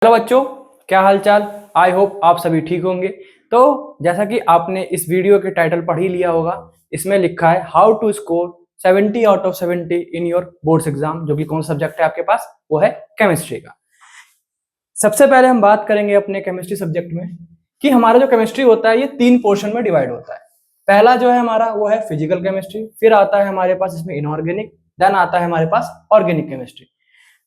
Hello बच्चों, क्या हाल चाल। आई होप आप सभी ठीक होंगे। तो जैसा कि आपने इस वीडियो के टाइटल पढ़ ही लिया होगा, इसमें लिखा है how to score 70 out of 70 in your boards exam. जो कि कौन सा सब्जेक्ट है आपके पास, वो है केमिस्ट्री का। सबसे पहले हम बात करेंगे अपने केमिस्ट्री सब्जेक्ट में कि हमारा जो केमिस्ट्री होता है ये 3 पोर्शन में डिवाइड होता है। पहला जो है हमारा वो है फिजिकल केमिस्ट्री, फिर आता है हमारे पास इसमें इनऑर्गेनिक, देन आता है हमारे पास ऑर्गेनिक केमिस्ट्री।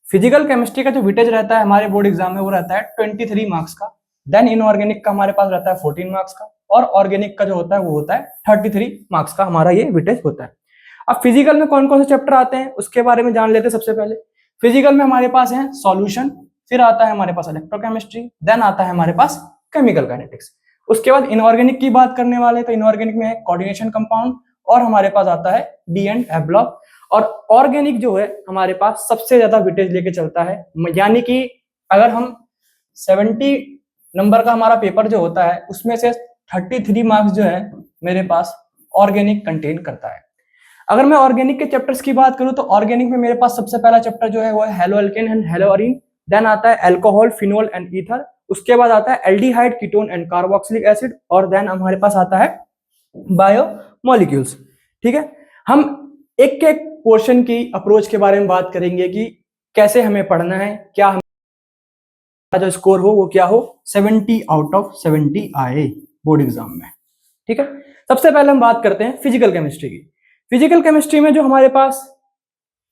फिजिकल केमिस्ट्री का जो वेटेज रहता है हमारे बोर्ड एग्जाम में वो रहता है 23 मार्क्स का। देन इनऑर्गेनिक का हमारे पास रहता है 14 मार्क्स का, और ऑर्गेनिक का जो होता है वो होता है 33 मार्क्स का हमारा ये वेटेज होता है। अब फिजिकल में कौन कौन से चैप्टर आते हैं उसके बारे में जान लेते हैं। सबसे पहले फिजिकल में हमारे पास है सॉल्यूशन, फिर आता है हमारे पास इलेक्ट्रोकेमिस्ट्री, देन आता है हमारे पास केमिकल काइनेटिक्स। उसके बाद इनऑर्गेनिक की बात करने वाले तो इनऑर्गेनिक में है कोऑर्डिनेशन कंपाउंड, और हमारे पास आता है डी एंड एफ ब्लॉक। और ऑर्गेनिक जो है हमारे पास सबसे ज्यादा वेटेज लेके चलता है, यानी कि अगर हम 70 नंबर का हमारा पेपर जो होता है उसमें से 33 मार्क्स जो है मेरे पास ऑर्गेनिक कंटेन करता है। अगर मैं ऑर्गेनिक के चैप्टर्स की बात करूं तो ऑर्गेनिक में मेरे पास सबसे पहला चैप्टर जो है वो है halo alkane and halo arene, then आता है अल्कोहल, फिनोल एंड ईथर, उसके बाद आता है aldehyde, ketone and carboxylic acid, और देन हमारे पास आता है बायोमोलिक्यूल्स। ठीक है, हम एक एक पोर्शन की अप्रोच के बारे में बात करेंगे कि कैसे हमें पढ़ना है, क्या हमारा जो स्कोर हो वो क्या हो, 70 आउट ऑफ 70 आए बोर्ड एग्जाम में। ठीक है, सबसे पहले हम बात करते हैं फिजिकल केमिस्ट्री की। फिजिकल केमिस्ट्री में जो हमारे पास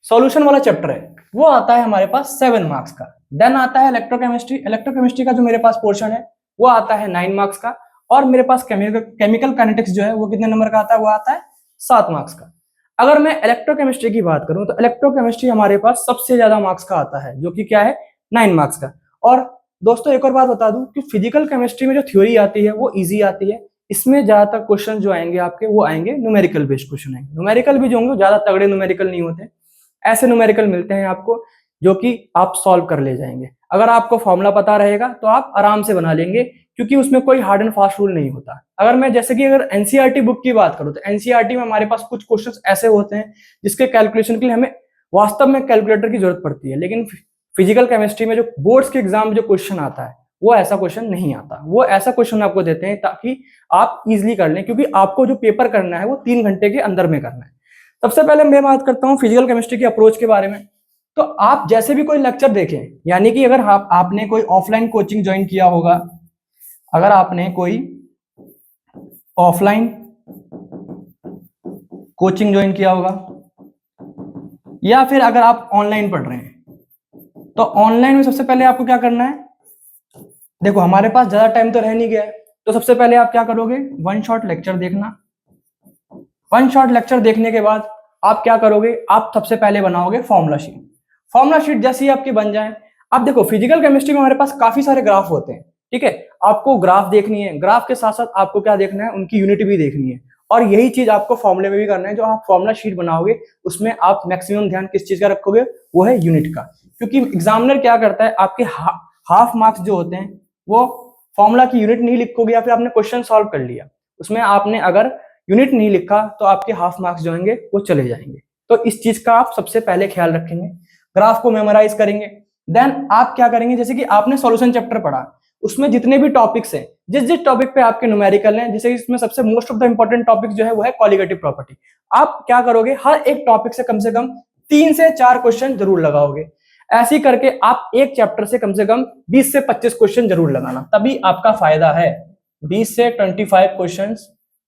सॉल्यूशन वाला चैप्टर है वो आता है हमारे पास 7 मार्क्स का। देन आता है इलेक्ट्रोकेमिस्ट्री। इलेक्ट्रोकेमिस्ट्री का जो मेरे पास पोर्शन है वो आता है 9 मार्क्स का, और मेरे पास केमिकल काइनेटिक्स जो है वो कितने नंबर का आता है, वो आता है 7 मार्क्स का। अगर मैं इलेक्ट्रोकेमिस्ट्री की बात करूं तो इलेक्ट्रोकेमिस्ट्री हमारे पास सबसे ज्यादा मार्क्स का आता है, जो कि क्या है 9 मार्क्स का। और दोस्तों एक और बात बता दूं कि फिजिकल केमिस्ट्री में जो थ्योरी आती है वो इजी आती है। इसमें ज्यादातर क्वेश्चन जो आएंगे आपके वो आएंगे न्यूमेरिकल बेस्ड क्वेश्चन आएंगे। न्यूमेरिकल भी जो होंगे ज्यादा तगड़े न्यूमेरिकल नहीं होते, ऐसे न्यूमेरिकल मिलते हैं आपको जो कि आप सॉल्व कर ले जाएंगे। अगर आपको फॉर्मूला पता रहेगा तो आप आराम से बना लेंगे, क्योंकि उसमें कोई हार्ड एंड फास्ट रूल नहीं होता। अगर मैं जैसे कि अगर एनसीईआरटी बुक की बात करूं तो एनसीईआरटी में हमारे पास कुछ क्वेश्चंस ऐसे होते हैं जिसके कैलकुलेशन के लिए हमें वास्तव में कैलकुलेटर की जरूरत पड़ती है, लेकिन फिजिकल केमिस्ट्री में जो बोर्ड्स के एग्जाम में जो क्वेश्चन आता है वो ऐसा क्वेश्चन नहीं आता। वो ऐसा क्वेश्चन आपको देते हैं ताकि आप इजिली कर लें, क्योंकि आपको जो पेपर करना है वो 3 घंटे के अंदर में करना है। सबसे पहले मैं बात करता हूँ फिजिकल केमिस्ट्री की अप्रोच के बारे में। तो आप जैसे भी कोई लेक्चर देखें, यानी कि अगर आपने कोई ऑफलाइन कोचिंग ज्वाइन किया होगा, अगर आपने कोई ऑफलाइन कोचिंग ज्वाइन किया होगा, या फिर अगर आप ऑनलाइन पढ़ रहे हैं, तो ऑनलाइन में सबसे पहले आपको क्या करना है। देखो हमारे पास ज्यादा टाइम तो रह नहीं गया है, तो सबसे पहले आप क्या करोगे, वन शॉट लेक्चर देखना। वन शॉट लेक्चर देखने के बाद आप क्या करोगे, आप सबसे पहले बनाओगे फॉर्मूला शीट। फॉर्मूला शीट जैसे ही आपकी बन जाए, अब देखो फिजिकल केमिस्ट्री में हमारे पास काफी सारे ग्राफ होते हैं। ठीक है, आपको ग्राफ देखनी है, ग्राफ के साथ साथ आपको क्या देखना है, उनकी यूनिट भी देखनी है। और यही चीज आपको फॉर्मूले में भी करना है। जो आप फॉर्मूला शीट बनाओगे उसमें आप मैक्सिमम ध्यान किस चीज का रखोगे, वो है यूनिट का। क्योंकि एग्जामिनर क्या करता है, आपके हाफ मार्क्स जो होते हैं वो फॉर्मूला की यूनिट नहीं लिखोगे, या फिर आपने क्वेश्चन सॉल्व कर लिया उसमें आपने अगर यूनिट नहीं लिखा तो आपके हाफ मार्क्स जो होंगे वो चले जाएंगे। तो इस चीज का आप सबसे पहले ख्याल रखेंगे, ग्राफ को मेमोराइज करेंगे। देन आप क्या करेंगे, जैसे कि आपने सॉल्यूशन चैप्टर पढ़ा, उसमें जितने भी टॉपिक्स हैं, जिस जिस टॉपिक पे आपके न्यूमेरिकल हैं, जैसे इसमें सबसे most of the important topic जो है वो है कॉलिगेटिव प्रॉपर्टी। आप क्या करोगे, हर एक टॉपिक से कम 3 से 4 क्वेश्चन जरूर लगाओगे। ऐसे ही करके आप एक चैप्टर से कम 20 से 25 क्वेश्चन जरूर लगाना, तभी आपका फायदा है। 20 से 25 क्वेश्चन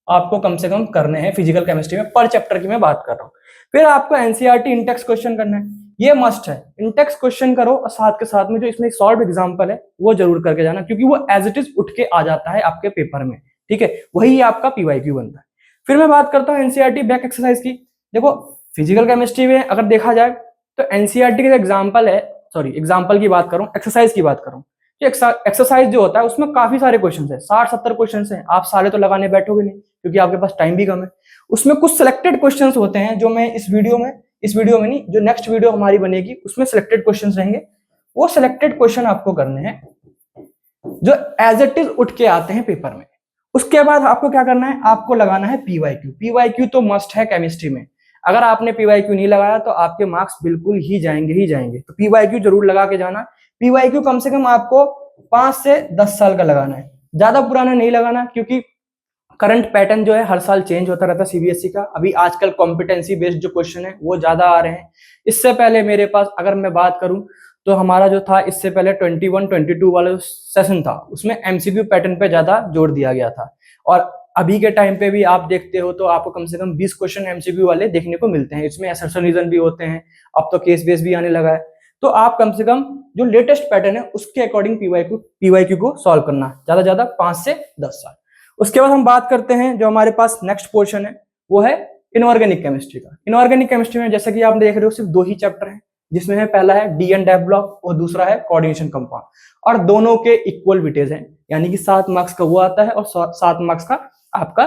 आपको कम से कम करने हैं फिजिकल केमिस्ट्री में, पर चैप्टर की मैं बात कर रहा हूँ। फिर आपको एनसीईआरटी इंटेक्स क्वेश्चन करना है, ये मस्ट है। इंटेक्स क्वेश्चन करो, और साथ के साथ में जो इसमें एक सॉल्व एग्जांपल है वो जरूर करके जाना, क्योंकि वो एज इट इज उठ के आ जाता है आपके पेपर में। ठीक है, वही आपका पीवाईक्यू बनता है। फिर मैं बात करता हूँ एनसीईआरटी बैक एक्सरसाइज की। देखो फिजिकल केमिस्ट्री में अगर देखा जाए तो एनसीईआरटी का एग्जाम्पल है, सॉरी एग्जाम्पल की बात करूं, एक्सरसाइज की बात करूं, एक्सरसाइज जो होता है उसमें काफी सारे क्वेश्चन है, 60-70 क्वेश्चन है। आप सारे तो लगाने बैठोगे नहीं, क्योंकि आपके पास टाइम भी कम है। उसमें कुछ सिलेक्टेड क्वेश्चन होते हैं जो मैं इस वीडियो में नहीं, जो नेक्स्ट वीडियो हमारी बनेगी उसमें सिलेक्टेड क्वेश्चन रहेंगे। वो सिलेक्टेड क्वेश्चन आपको करने हैं जो एज इट इज उठ के आते हैं पेपर में। उसके बाद आपको क्या करना है, आपको लगाना है पीवाईक्यू। पीवाईक्यू तो मस्ट है केमिस्ट्री में। अगर आपने पीवाईक्यू नहीं लगाया तो आपके मार्क्स बिल्कुल ही जाएंगे ही जाएंगे। तो पीवाईक्यू जरूर लगा के जाना। पीवाईक्यू कम से कम आपको 5 से 10 साल का लगाना है, ज्यादा पुराना नहीं लगाना, क्योंकि करंट पैटर्न जो है हर साल चेंज होता रहता है सीबीएसई का। अभी आजकल कॉम्पिटेंसी बेस्ड जो क्वेश्चन है वो ज्यादा आ रहे हैं। इससे पहले मेरे पास अगर मैं बात करूं तो हमारा जो था इससे पहले 21-22 वाला सेशन था, उसमें एमसीक्यू पैटर्न पे ज्यादा जोर दिया गया था। और अभी के टाइम पे भी आप देखते हो तो आपको कम से कम 20 क्वेश्चन एमसीक्यू वाले देखने को मिलते हैं। इसमें असर्शन रीजन भी होते हैं, अब तो केस बेस भी आने लगा है। तो आप कम से कम जो लेटेस्ट पैटर्न है उसके अकॉर्डिंग पीवाईक्यू को सॉल्व करना, ज्यादा 5 से 10 साल। उसके बाद हम बात करते हैं जो हमारे पास नेक्स्ट पोर्शन है वो है इनऑर्गेनिक केमिस्ट्री का। इनऑर्गेनिक केमिस्ट्री में जैसा कि आप देख रहे हो सिर्फ 2 ही चैप्टर हैं, जिसमें है पहला है डी एंड एफ ब्लॉक और दूसरा है कोऑर्डिनेशन कंपाउंड, और दोनों के इक्वल वेटेज हैं, यानी कि 7 मार्क्स का वो आता है और 7 मार्क्स का आपका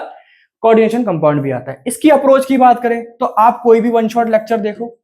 कोऑर्डिनेशन कंपाउंड भी आता है। इसकी अप्रोच की बात करें तो आप कोई भी वन शॉट लेक्चर देखो,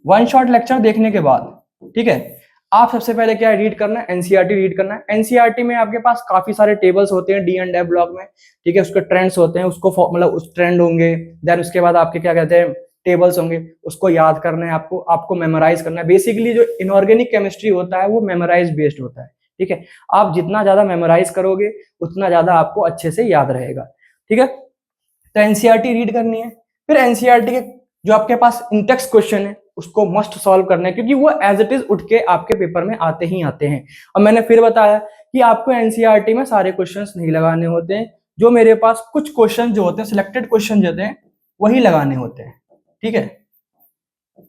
वन शॉट लेक्चर देखने के बाद ठीक है, आप सबसे पहले क्या रीड करना है, एनसीईआरटी रीड करना है। एनसीईआरटी में आपके पास काफी सारे टेबल्स होते हैं डी एंड एफ ब्लॉक में, ठीक है, उसके ट्रेंड्स होते हैं, उसको मतलब उस ट्रेंड होंगे, देन उसके बाद आपके क्या कहते हैं टेबल्स होंगे, उसको याद करना है आपको मेमोराइज करना है। बेसिकली जो इनऑर्गेनिक केमिस्ट्री होता है वो मेमोराइज बेस्ड होता है, ठीक है। आप जितना ज्यादा मेमोराइज करोगे उतना ज्यादा आपको अच्छे से याद रहेगा, ठीक है। तो एनसीईआरटी रीड करनी है। फिर एनसीईआरटी के जो आपके पास इंटेक्स्ट क्वेश्चन है उसको मस्ट सॉल्व करना है, क्योंकि वो एज इट इज उठ के आपके पेपर में आते ही आते हैं। और मैंने फिर बताया कि आपको एनसीईआरटी में सारे क्वेश्चंस नहीं लगाने होते हैं, जो मेरे पास कुछ क्वेश्चन जो होते हैं, सिलेक्टेड क्वेश्चन जो होते हैं वही लगाने होते हैं, ठीक है।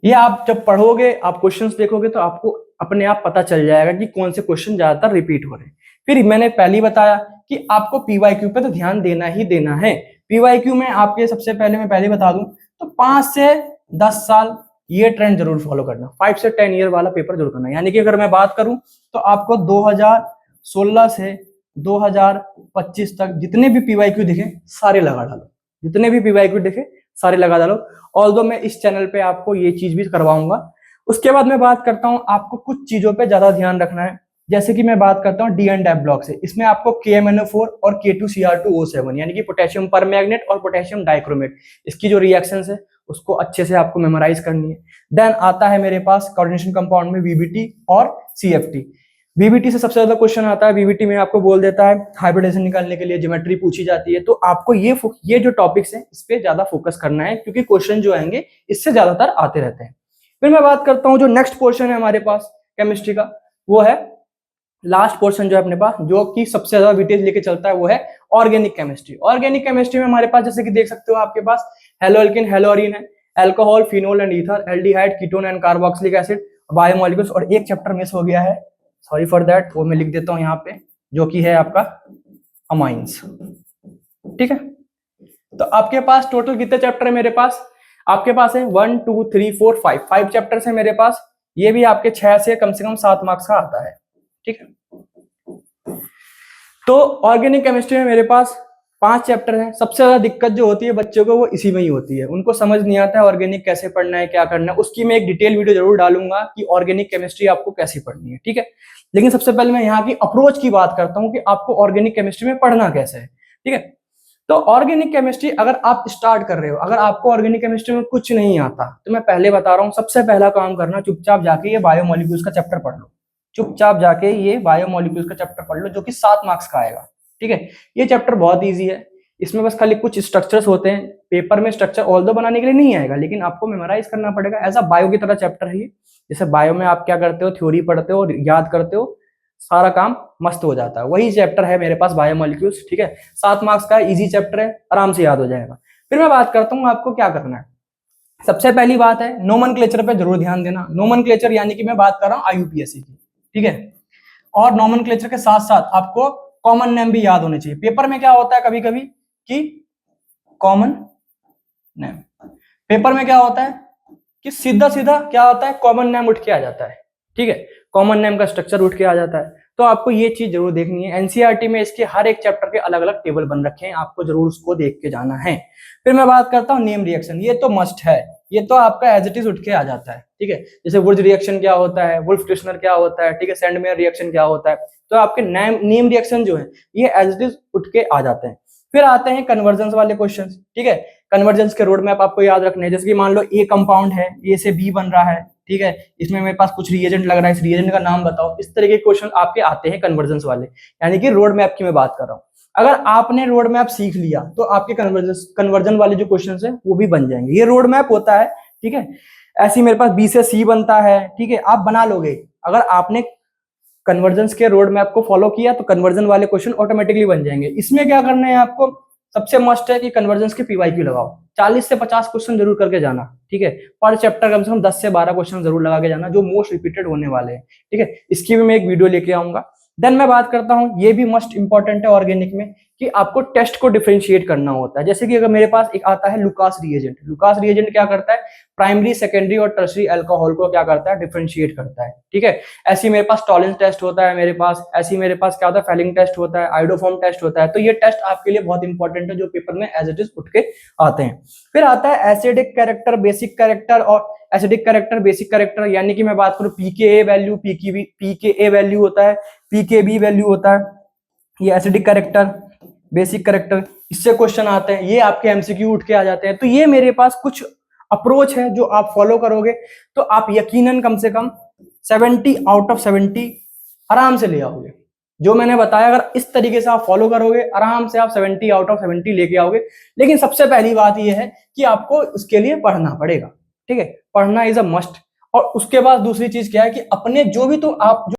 ये आप जब पढ़ोगे, आप क्वेश्चंस देखोगे तो आपको अपने आप पता चल जाएगा कि कौन से क्वेश्चन ज्यादातर रिपीट हो रहे हैं। फिर मैंने पहले बताया कि आपको पीवाईक्यू पे तो ध्यान देना ही देना है। पीवाईक्यू में आपके सबसे पहले मैं पहले बता दूं तो 5 से 10 साल ये ट्रेंड जरूर फॉलो करना, 5 से 10 ईयर वाला पेपर जरूर करना। यानी कि अगर मैं बात करूं तो आपको 2016 से 2025 तक जितने भी पीवाईक्यू दिखे सारे लगा डालो, जितने भी पीवाईक्यू दिखे सारे लगा डालो। ऑल्दो मैं इस चैनल पे आपको ये चीज भी करवाऊंगा। उसके बाद मैं बात करता हूं आपको कुछ चीजों पे ज्यादा ध्यान रखना है, जैसे कि मैं बात करता हूं डी एंड एफ ब्लॉक से। इसमें आपको KMnO4 और K2Cr2O7 यानी कि पोटेशियम परमैंगनेट और पोटेशियम डाइक्रोमेट, इसकी जो रिएक्शंस है उसको अच्छे से आपको मेमोराइज करनी है। देन आता है मेरे पास कोऑर्डिनेशन कंपाउंड में VBT और CFT। VBT से सबसे ज्यादा क्वेश्चन आता है। VBT में आपको बोल देता है हाइब्रिडेशन निकालने के लिए ज्योमेट्री पूछी जाती है, तो आपको ये जो टॉपिक्स हैं इस पे ज्यादा फोकस करना है, क्योंकि क्वेश्चन जो आएंगे इससे ज्यादातर आते रहते हैं। फिर मैं बात करता हूँ जो नेक्स्ट पोर्शन है हमारे पास केमिस्ट्री का, वो है लास्ट पोर्शन जो है अपने पास, जो कि सबसे ज्यादा वेटेज लेके चलता है, वो है ऑर्गेनिक केमिस्ट्री। ऑर्गेनिक केमिस्ट्री में हमारे पास जैसे कि देख सकते हो आपके पास हेलो एल्किन, हेलोरीन है, alcohol, phenol and ether, aldehyde, ketone and carboxylic acid, biomolecules, और एक चैप्टर मिस हो गया है, सॉरी फॉर दैट, वो मैं लिख देता हूं यहाँ पे, जो कि है आपका अमाइंस, ठीक है। तो आपके पास टोटल कितने चैप्टर है मेरे पास? आपके पास है 1 2 3 4 5 चैप्टर्स है मेरे पास। ये भी आपके 6 से कम 7 मार्क्स का आता है, ठीक है। तो ऑर्गेनिक केमिस्ट्री में मेरे पास 5 चैप्टर हैं। सबसे ज्यादा दिक्कत जो होती है बच्चों को वो इसी में ही होती है, उनको समझ नहीं आता है ऑर्गेनिक कैसे पढ़ना है, क्या करना है। उसकी मैं एक डिटेल वीडियो जरूर डालूंगा कि ऑर्गेनिक केमिस्ट्री आपको कैसे पढ़नी है, ठीक है। लेकिन सबसे पहले मैं यहाँ की अप्रोच की बात करता हूँ कि आपको ऑर्गेनिक केमिस्ट्री में पढ़ना कैसे है, ठीक है। तो ऑर्गेनिक केमिस्ट्री अगर आप स्टार्ट कर रहे हो, अगर आपको ऑर्गेनिक केमिस्ट्री में कुछ नहीं आता, तो मैं पहले बता रहा हूँ सबसे पहला काम करना, चुपचाप जाके ये बायोमोलिक्यूल्स का चैप्टर पढ़ लो। चुपचाप जाके ये बायोमोलिक्यूल्स का चैप्टर पढ़ लो, जो कि 7 मार्क्स का आएगा, ठीक है। ये चैप्टर बहुत ईजी है, इसमें बस खाली कुछ स्ट्रक्चर्स होते हैं। पेपर में स्ट्रक्चर ऑल्दो बनाने के लिए नहीं आएगा, लेकिन आपको मेमोराइज करना पड़ेगा। एज अ बायो की तरह चैप्टर है ये। जैसे बायो में आप क्या करते हो, थ्योरी पढ़ते हो, याद करते हो, सारा काम मस्त हो जाता है। वही चैप्टर है मेरे पास बायोमोलिक्यूल्स, ठीक है। 7 मार्क्स का इजी चैप्टर है, आराम से याद हो जाएगा। फिर मैं बात करता हूँ आपको क्या करना है। सबसे पहली बात है नोमेनक्लेचर पे जरूर ध्यान देना। नोमेनक्लेचर यानी कि मैं बात कर रहा हूँ IUPAC की, ठीक है। और नोमेनक्लेचर के साथ साथ आपको कॉमन नेम भी याद होने चाहिए। पेपर में क्या होता है कभी कभी कि कॉमन नेम, पेपर में क्या होता है कि सीधा सीधा क्या होता है, कॉमन नेम उठ के आ जाता है, ठीक है। कॉमन नेम का स्ट्रक्चर उठ के आ जाता है, तो आपको ये चीज जरूर देखनी है। एनसीईआरटी में इसके हर एक चैप्टर के अलग अलग टेबल बन रखे हैं, आपको जरूर उसको देख के जाना है। फिर मैं बात करता हूँ नेम रिएक्शन। ये तो मस्ट है, ये तो आपका एज इट इज उठ के आ जाता है, ठीक है। जैसे वुर्ज रिएक्शन क्या होता है, वुल्फ क्रिश्नर क्या होता है, ठीक है, सैंडमेयर रिएक्शन क्या होता है, तो आपके नेम रिएक्शन जो है ये एज इट इज उठ के आ जाते हैं। फिर आते हैं कन्वर्जेंस वाले क्वेश्चंस, ठीक है। कन्वर्जेंस के रोड मैप आपको याद रखने हैं। जैसे कि मान लो ए कंपाउंड है, ए से बी बन रहा है, ठीक है, इसमें मेरे पास कुछ रिएजेंट लग रहा है, इस रिएजेंट का नाम बताओ। इस तरह के क्वेश्चन आपके आते हैं कन्वर्जेंस वाले, यानी कि रोड मैप की मैं बात कर रहा हूँ। अगर आपने रोड मैप सीख लिया तो आपके कन्वर्जन वाले जो क्वेश्चन है वो भी बन जाएंगे। ये रोड मैप होता है, ठीक है। ऐसे ही मेरे पास बी से सी बनता है, ठीक है, आप बना लोगे। अगर आपने कन्वर्जेंस के रोड मैप को फॉलो किया तो कन्वर्जन वाले क्वेश्चन ऑटोमेटिकली बन जाएंगे। इसमें क्या करना है आपको, सबसे मस्ट है कि कन्वर्जेंस के पीवाईक्यू लगाओ। 40 से 50 क्वेश्चन जरूर करके जाना, ठीक है। पर चैप्टर कम से कम 10 से 12 क्वेश्चन जरूर लगा के जाना, जो मोस्ट रिपीटेड होने वाले हैं, ठीक है। इसकी भी मैं एक वीडियो लेके आऊंगा। देन मैं बात करता हूँ, ये भी मस्ट इंपॉर्टेंट है ऑर्गेनिक में, कि आपको टेस्ट को डिफरेंशिएट करना होता है। जैसे कि अगर मेरे पास एक आता है लुकास रिएजेंट, लुकास रिएजेंट क्या करता है, प्राइमरी, सेकेंडरी और टर्सरी अल्कोहल को क्या करता है, डिफरेंशिएट करता है, ठीक है। ऐसे मेरे पास टॉलेंस टेस्ट होता है, मेरे पास ऐसे मेरे पास क्या होता है, फेलिंग टेस्ट होता है, आइडोफॉर्म टेस्ट होता है। तो ये टेस्ट आपके लिए बहुत इंपॉर्टेंट है, जो पेपर में एज इट इज उठ के आते हैं। फिर आता है एसिडिक कैरेक्टर, बेसिक कैरेक्टर और एसिडिक कैरेक्टर, बेसिक कैरेक्टर, यानी कि मैं बात करूं पीकेए वैल्यू, पीकेए वैल्यू होता है, पीकेबी वैल्यू होता है। ये एसिडिक कैरेक्टर, बेसिक कैरेक्टर, इससे क्वेश्चन आते हैं, ये आपके एमसीक्यू उठ के आ जाते हैं। तो ये मेरे पास कुछ अप्रोच है जो आप फॉलो करोगे तो आप यकीनन कम से कम 70 आउट ऑफ 70 आराम से ले आओगे। जो मैंने बताया अगर इस तरीके से आप फॉलो करोगे, आराम से आप 70 आउट ऑफ 70 लेके आओगे। लेकिन सबसे पहली बात यह है कि आपको उसके लिए पढ़ना पड़ेगा, ठीक है। पढ़ना इज अ मस्ट। और उसके बाद दूसरी चीज क्या है कि अपने जो भी तो आप